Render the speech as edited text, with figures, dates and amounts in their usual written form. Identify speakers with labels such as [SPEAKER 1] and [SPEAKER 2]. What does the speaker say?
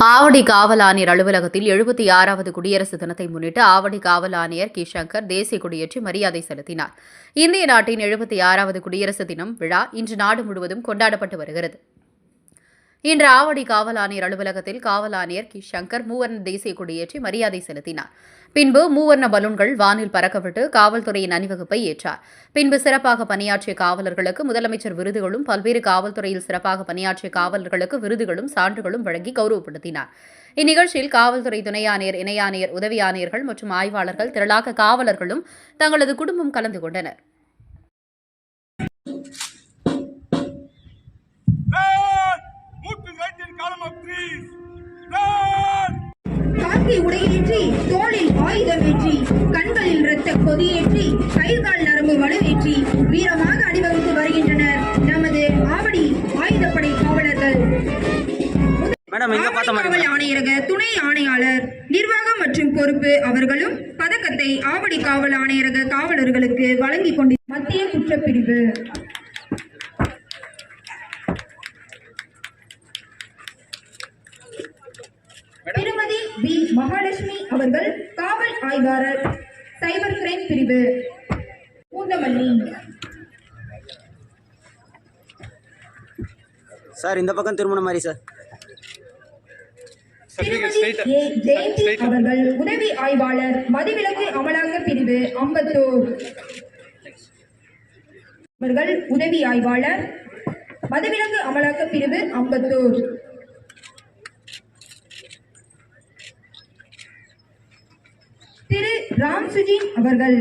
[SPEAKER 1] ஆவடி காவல் ஆணையர் அலுவலகத்தில் 76வது குடியரசு தினத்தை முன்னிட்டு ஆவடி காவல் ஆணையர் கி சங்கர் தேசிய கொடியேற்றி மரியாதை செலுத்தினார். இந்திய நாட்டின் 76வது குடியரசு தினம் விழா இன்று நாடு முழுவதும் கொண்டாடப்பட்டு வருகிறது. இன்று ஆவடி காவல் ஆணையர் அலுவலகத்தில் காவல் ஆணையர் கி சங்கர் மூவர்ண தேசிய கொடியேற்றி மரியாதை செலுத்தினார். பின்பு மூவர்ண பலூன்கள் வானில் பறக்கவிட்டு காவல்துறையின் அணிவகுப்பை ஏற்றார். பின்பு சிறப்பாக பணியாற்றிய காவலர்களுக்கு முதலமைச்சர் விருதுகளும், பல்வேறு காவல்துறையில் சிறப்பாக பணியாற்றிய காவலர்களுக்கு விருதுகளும் சான்றுகளும் வழங்கி கௌரவப்படுத்தினார். இந்நிகழ்ச்சியில் காவல்துறை துணை ஆணையர், இணை ஆணையர், உதவி ஆணையர்கள் மற்றும் ஆய்வாளர்கள், திரளாக காவலர்களும் தங்களது குடும்பம் கலந்து கொண்டனர்.
[SPEAKER 2] காக்கி உடையேற்றி, தோளில் ஆயுதமேற்றி, கண்களில் இரத்த கொதியேற்றி, கைகால் நரம்பு வலுவேற்றி வீரமாக அணிவகுத்து வருகின்றனர் நமது ஆவடி ஆயுதப்படை காவலர்கள். காவல் ஆணையரக துணை ஆணையாளர், நிர்வாகம் மற்றும் பொறுப்பு அவர்களும் பதக்கத்தை ஆவடி காவல் ஆணையரக காவலர்களுக்கு வழங்கிக் கொண்டு மத்திய குற்றப்பிரிவு திருமதி பி மகாலட்சுமி அவர்கள் காவல் ஆய்வாளர், சைபர் கிரைம் பிரிவு, பூந்தமல்லி.
[SPEAKER 3] சார் இந்த பக்கம் திருமணம் மாதிரி சார்.
[SPEAKER 2] திருமதி ஏ ஜெயந்தி அவர்கள் உதவி ஆய்வாளர், மதுவிலக்கு அமலாக்க பிரிவு, அம்பத்தூர். அவர்கள் உதவி ஆய்வாளர், மதுவிலக்கு அமலாக்க பிரிவு, அம்பத்தூர். திரு ராம் சுஜின் அவர்கள்